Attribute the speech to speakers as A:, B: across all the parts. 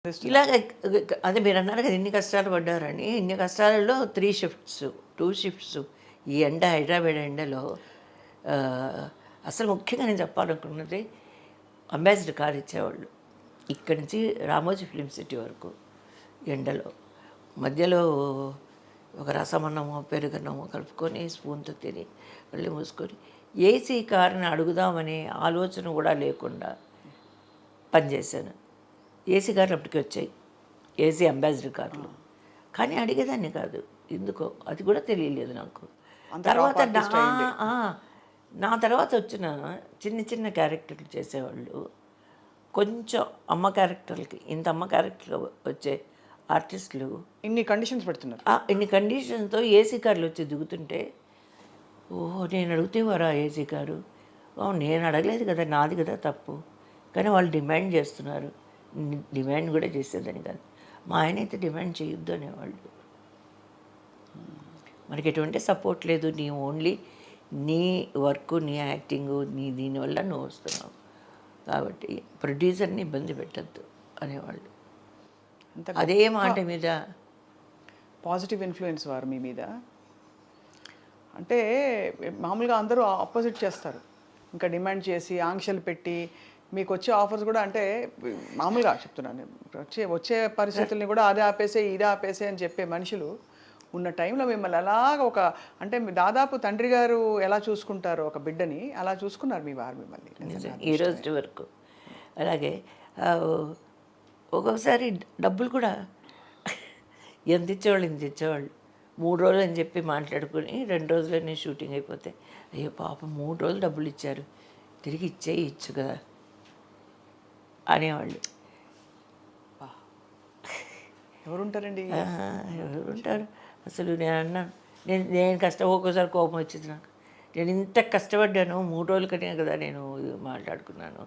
A: ఇలాగ అదే మీరన్నారు కదా! ఇన్ని కష్టాలు పడ్డారని. ఇన్ని కష్టాలలో 3 షిఫ్ట్స్, 2 షిఫ్ట్స్ ఈ ఎండ హైదరాబాద్ ఎండలో అసలు ముఖ్యంగా నేను చెప్పాలనుకున్నది అంబాసిడర్ కార్ ఇచ్చేవాళ్ళు. ఇక్కడి నుంచి రామోజీ ఫిల్మ్ సిటీ వరకు ఎండలో. మధ్యలో ఒక రసమన్నమో, పెరుగన్నమో కలుపుకొని స్పూన్‌తో తిని కళ్ళు మూసుకొని ఏసీ కార్‌ని అడుగుదామనే ఆలోచన కూడా లేకుండా పనిచేశాను. ఏసీ కార్లు అప్పటికి వచ్చాయి. ఏసీ అంబాసిడర్ కార్లు. కానీ అడిగేదాన్ని కాదు. ఎందుకో అది కూడా తెలియలేదు నాకు. తర్వాత ఆ! నా తర్వాత వచ్చిన చిన్న చిన్న క్యారెక్టర్లు చేసేవాళ్ళు. కొంచెం అమ్మ క్యారెక్టర్లకి ఇంత అమ్మ క్యారెక్టర్లు వచ్చే ఆర్టిస్టులు
B: ఇన్ని కండిషన్స్ పెడుతున్నారు.
A: ఇన్ని కండిషన్స్‌తో ఏసీ కార్లు వచ్చి దిగుతుంటే, ఓహో! నేను అడిగితే వారా ఏసీ కారు? నేను అడగలేదు కదా! నాది కదా తప్పు. కానీ వాళ్ళు డిమాండ్ చేస్తున్నారు. డిమాండ్ కూడా చేసేదని కాదు. మా ఆయన అయితే డిమాండ్ చేయొద్దు అనేవాళ్ళు. మనకి ఎటువంటి సపోర్ట్ లేదు. నీ ఓన్లీ నీ వర్క్, నీ యాక్టింగు, నీ దీనివల్ల నువ్వు వస్తున్నావు. కాబట్టి ప్రొడ్యూసర్ని ఇబ్బంది పెట్టద్దు అనేవాళ్ళు. అదే మాట మీద
B: పాజిటివ్ ఇన్ఫ్లుయెన్స్ వారు మీ మీద. అంటే మామూలుగా అందరూ ఆపోజిట్ చేస్తారు. ఇంకా డిమాండ్ చేసి ఆంక్షలు పెట్టి మీకు వచ్చే ఆఫర్స్ కూడా అంటే మామూలుగా చెప్తున్నాను, వచ్చే పరిస్థితుల్ని కూడా అదే ఆపేసే ఇది ఆపేసే అని చెప్పే మనుషులు ఉన్న టైంలో మిమ్మల్ని అలాగ ఒక అంటే దాదాపు తండ్రి గారు ఎలా చూసుకుంటారో ఒక బిడ్డని అలా చూసుకున్నారు మీ వారు మిమ్మల్ని
A: ఈ రోజు వరకు. అలాగే ఒక్కొక్కసారి డబ్బులు కూడా ఎంత ఇచ్చేవాళ్ళు ఇంత ఇచ్చేవాళ్ళు. 3 రోజులు అని చెప్పి మాట్లాడుకుని 2 రోజులనే షూటింగ్ అయిపోతే, అయ్యో పాపం 3 రోజులు డబ్బులు ఇచ్చారు, తిరిగి ఇచ్చు కదా అనేవాళ్ళు.
B: ఎవరుంటారండి?
A: ఎవరుంటారు అసలు. నేను అన్నాను, నేను ఒక్కోసారి కోపం వచ్చింది నాకు. నేను ఇంత కష్టపడ్డాను 3 రోజుల కనే కదా నేను మాట్లాడుకున్నాను,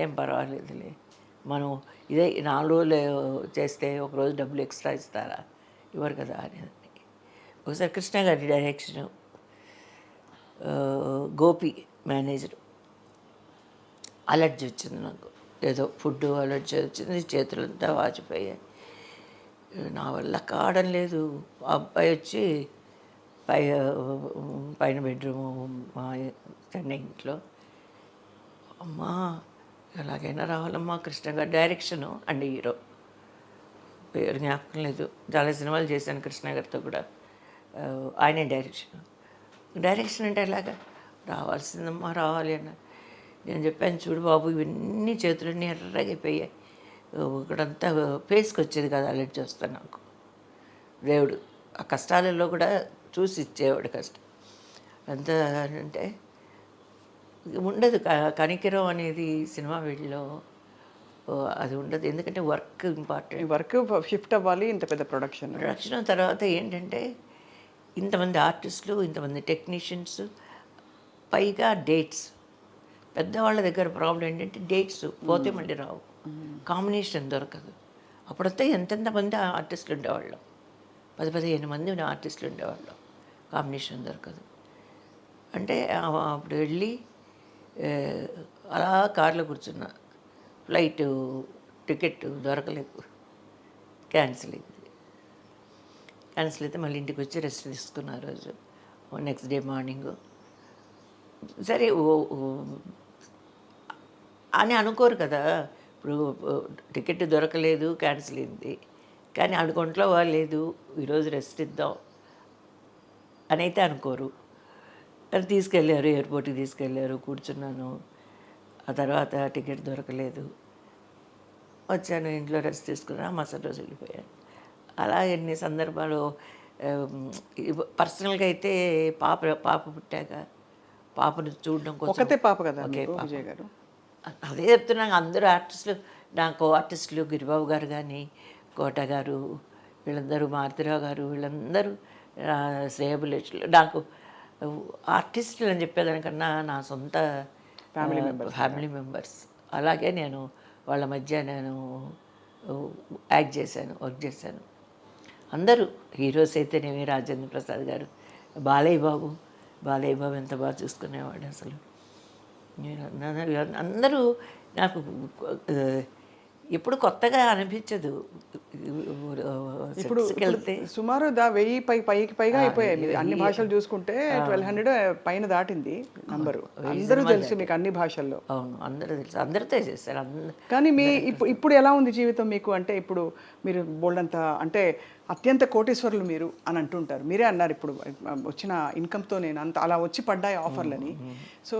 A: ఏం పర్వాలేదులే, మనం ఇదే 4 రోజులు చేస్తే ఒకరోజు డబ్బులు ఎక్స్ట్రా ఇస్తారా? ఇవ్వరు కదా అనేదాన్ని. ఒకసారి కృష్ణ గారి డైరెక్షను, గోపి మేనేజరు, అలర్జీ వచ్చింది నాకు. ఏదో ఫుడ్ అలర్జీ వచ్చింది, చేతులంతా వాచిపోయాయి. నా వల్ల కావడం లేదు. ఆ అబ్బాయి వచ్చి పైన బెడ్రూము మా చెన్నై ఇంట్లో, అమ్మా ఎలాగైనా రావాలమ్మా. కృష్ణ గారి డైరెక్షను అండ్ హీరో పేరు జ్ఞాపకం లేదు. చాలా సినిమాలు చేశాను కృష్ణ గారితో కూడా. ఆయనే డైరెక్షన్ అంటే ఎలాగా రావాల్సిందమ్మా, రావాలి అన్నారు. నేను చెప్పాను, చూడు బాబు ఇవన్నీ చేతులన్నీ ఎర్రగైపోయాయి, ఇక్కడంతా ఫేస్కి వచ్చేది కదా అలర్జీ వస్తాను నాకు. దేవుడు ఆ కష్టాలలో కూడా చూసి ఇచ్చేవాడు కష్టం అంతా. అంటే ఉండదు కనికిరం అనేది సినిమా వీడిలో అది ఉండదు. ఎందుకంటే వర్క్ ఇంపార్టెంట్.
B: వర్క్ షిఫ్ట్ అవ్వాలి. ఇంత పెద్ద ప్రొడక్షన్
A: తర్వాత ఏంటంటే ఇంతమంది ఆర్టిస్టులు, ఇంతమంది టెక్నీషియన్స్, పైగా డేట్స్. పెద్దవాళ్ళ దగ్గర ప్రాబ్లం ఏంటంటే డేట్స్ పోతే మళ్ళీ రావు, కాంబినేషన్ దొరకదు. అప్పుడైతే ఎంతెంతమంది ఆర్టిస్టులు ఉండేవాళ్ళం, 10-15 మంది ఆర్టిస్టులు ఉండేవాళ్ళం, కాంబినేషన్ దొరకదు. అంటే అప్పుడు వెళ్ళి అలా కార్లో కూర్చున్నా, ఫ్లైట్ టికెట్ దొరకలేదు, క్యాన్సిల్ అయితే మళ్ళీ ఇంటికి వచ్చి రెస్ట్ తీసుకున్న రోజు. నెక్స్ట్ డే మార్నింగ్ సరే అని అనుకోరు కదా. ఇప్పుడు టికెట్ దొరకలేదు, క్యాన్సిల్ అయింది, కానీ అనుకుంట్లో లేదు ఈరోజు రెస్ట్ ఇద్దాం అని అయితే అనుకోరు. అది తీసుకెళ్ళారు, ఎయిర్పోర్ట్కి తీసుకెళ్ళారు, కూర్చున్నాను. ఆ తర్వాత టికెట్ దొరకలేదు, వచ్చాను, ఇంట్లో రెస్ట్ తీసుకున్నా, మరుసటి రోజు వెళ్ళిపోయాను. అలా ఎన్ని సందర్భాలు. పర్సనల్గా అయితే పాప పుట్టాక పాపను చూడడం కోసం.
B: ఒకతే పాప కదా
A: విజయ్ గారు? అదే చెప్తున్నాను. అందరూ ఆర్టిస్టులు, నాకు ఆర్టిస్టులు గిరిబాబు గారు కానీ, కోట గారు, వీళ్ళందరూ, మారుతిరావు గారు, వీళ్ళందరూ శ్రేయబులేషులు. నాకు ఆర్టిస్టులు అని చెప్పేదానికన్నా నా సొంత ఫ్యామిలీ మెంబర్స్. అలాగే నేను వాళ్ళ మధ్య వర్క్ చేశాను. అందరూ హీరోస్ అయితేనేమి, రాజేంద్ర ప్రసాద్ గారు, బాలయ్య బాబు ఎంత బాగా చూసుకునేవాడు అసలు. అందరూ నాకు
B: ఇప్పుడు
A: కొత్తగా అనిపించదు.
B: ఇప్పుడు
A: సెట్స్కి వెళ్తే
B: సుమారు 1000 పైకి పైగా అయిపోయాయి మీది. అన్ని భాషలు చూసుకుంటే 1200 పైన దాటింది నంబరు. అందరూ తెలుసు మీకు అన్ని భాషల్లో.
A: అవును, అందరూ తెలుసు, అందరితో చేశారు.
B: కానీ మీ ఇప్పుడు ఎలా ఉంది జీవితం మీకు? అంటే ఇప్పుడు మీరు బోల్డంత అంటే అత్యంత కోటీశ్వరులు మీరు అని అంటుంటారు. మీరే అన్నారు ఇప్పుడు వచ్చిన ఇన్కమ్తో నేను అంత అలా వచ్చి పడ్డాయి ఆఫర్లని. సో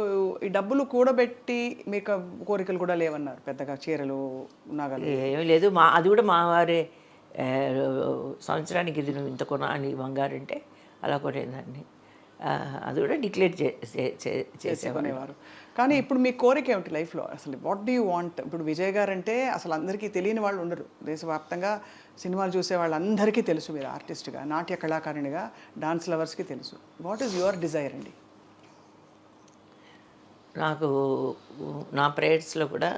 B: ఈ డబ్బులు కూడబెట్టి మీకు కోరికలు కూడా లేవన్నారు పెద్దగా, చీరలు నగలు?
A: ఏమీ లేదు, అది కూడా మా వారే సంవత్సరానికి ఇది నువ్వు ఇంత కొనాలి బంగారు అంటే అలా కొనేదాన్ని. అది కూడా డిక్లేర్ చేసేవారు.
B: కానీ ఇప్పుడు మీ కోరిక ఏమిటి లైఫ్లో అసలు? What do you want? ఇప్పుడు విజయ్ గారు అంటే అసలు అందరికీ తెలియని వాళ్ళు ఉండరు. దేశవ్యాప్తంగా సినిమాలు చూసే వాళ్ళందరికీ తెలుసు మీరు ఆర్టిస్ట్గా, నాట్య కళాకారిణిగా, డాన్స్ లవర్స్కి తెలుసు. వాట్ ఈజ్ యువర్ డిజైర్ అండి?
A: నాకు నా ప్రేయర్స్లో కూడా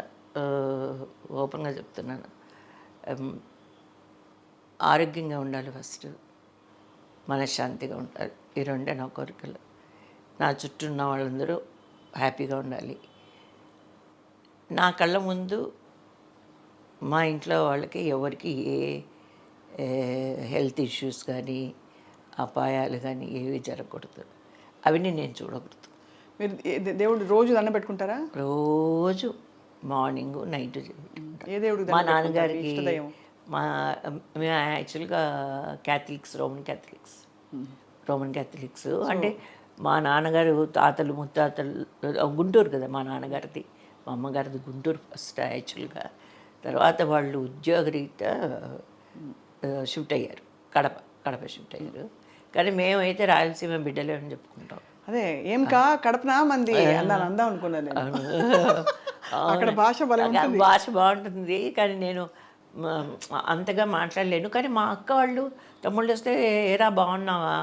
A: ఓపెన్గా చెప్తున్నాను, ఆరోగ్యంగా ఉండాలి ఫస్ట్, మనశ్శాంతిగా ఉండాలి. ఈ రెండే నా కోరికలు. నా చుట్టూ ఉన్న వాళ్ళందరూ హ్యాపీగా ఉండాలి. నా కళ్ళ ముందు మా ఇంట్లో వాళ్ళకి ఎవరికి ఏ హెల్త్ ఇష్యూస్ కానీ అపాయాలు కానీ ఏవి జరగకూడదు. అవన్నీ నేను చూడకూడదు.
B: మీరు దేవుడు రోజు దండం పెట్టుకుంటారా?
A: రోజు మార్నింగ్ నైట్.
B: ఏ దేవుడికి?
A: మా నాన్నగారికి. మేము యాక్చువల్గా క్యాథలిక్స్, రోమన్ క్యాథలిక్స్. అంటే మా నాన్నగారు తాతలు ముత్తాతలు గుంటూరు కదా మా నాన్నగారిది, మా అమ్మగారిది గుంటూరు ఫస్ట్ యాక్చువల్గా. తర్వాత వాళ్ళు ఉద్యోగరీత్యా షిఫ్ట్ అయ్యారు, కడప షిఫ్ట్ అయ్యారు. కానీ మేమైతే రాయలసీమ బిడ్డలే అని చెప్పుకుంటాం.
B: అదే ఏం కడపనా మంది అందాం అనుకున్నాను నేను. అక్కడ భాష
A: బాగుంటుంది కానీ నేను అంతగా మాట్లాడలేను. కానీ మా అక్క వాళ్ళు తమ్ముళ్ళు వస్తే ఏరా బాగున్నావా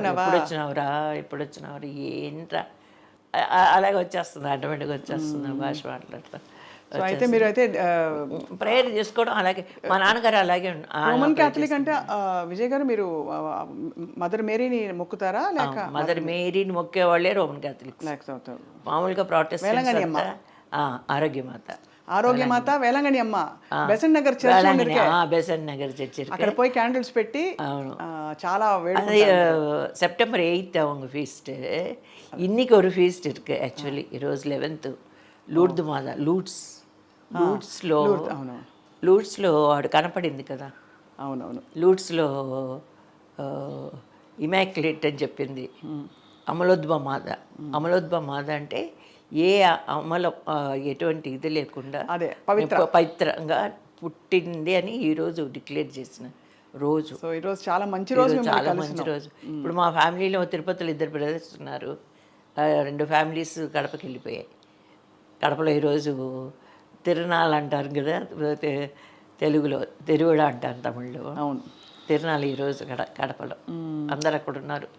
A: ఎప్పుడు వచ్చినావురా ఏంట్రా అలాగే వచ్చేస్తుంది, ఆటోమేటిక్గా వచ్చేస్తుంది భాష మాట్లాడతా.
B: సో అయితే మీరు అయితే
A: ప్రేయర్ చేసుకోవడం అలాగే మా నాన్నగారు అలాగే.
B: రోమన్ క్యాథలిక్ అంటే విజయ్ గారు మీరు మదర్ మేరీని మొక్కుతారా లేక?
A: మదర్ మేరీని మొక్కేవాళ్ళే రోమన్ క్యాథలిక్. మామూలుగా ప్రొటెస్టెంట్స్
B: ఆరోగ్యమాత వేలంగణి అమ్మ బెసెంట్ నగర్ చర్చ్,
A: బెసెంట్ నగర్ చర్చ్
B: అక్కడ పోయి క్యాండిల్స్ పెట్టి చాలా
A: செப்டம்பர் 8 அவங்க ஃபீஸ்ட்டு. இன்னைக்கு ஒரு ஃபீஸ்ட் இருக்கு ஆக்சுவலி. ఈరోజు 11th లూర్దు మాత. లూడ్స్లో వాడు కనపడింది కదా.
B: అవునవును.
A: లూడ్స్లో ఇమాక్యులేట్ అని చెప్పింది అమలోద్భవ మాత అంటే ఏ ఎటువంటి ఇది లేకుండా పవిత్రంగా పుట్టింది అని ఈరోజు డిక్లేర్ చేసిన రోజు.
B: సో ఈరోజు చాలా మంచి రోజు.
A: ఇప్పుడు మా ఫ్యామిలీలో తిరుపతిలో 2 బ్రదర్స్ ఉన్నారు, 2 ఫ్యామిలీస్ కడపకి వెళ్ళిపోయాయి. కడపలో ఈరోజు తిరునాళ్ళు అంటారు కదా, తెలుగులో తిరువిడ అంటారు తమిళ్లో.
B: అవును,
A: తిరునాళ్ళు ఈరోజు కడపలో అందరు అక్కడ ఉన్నారు.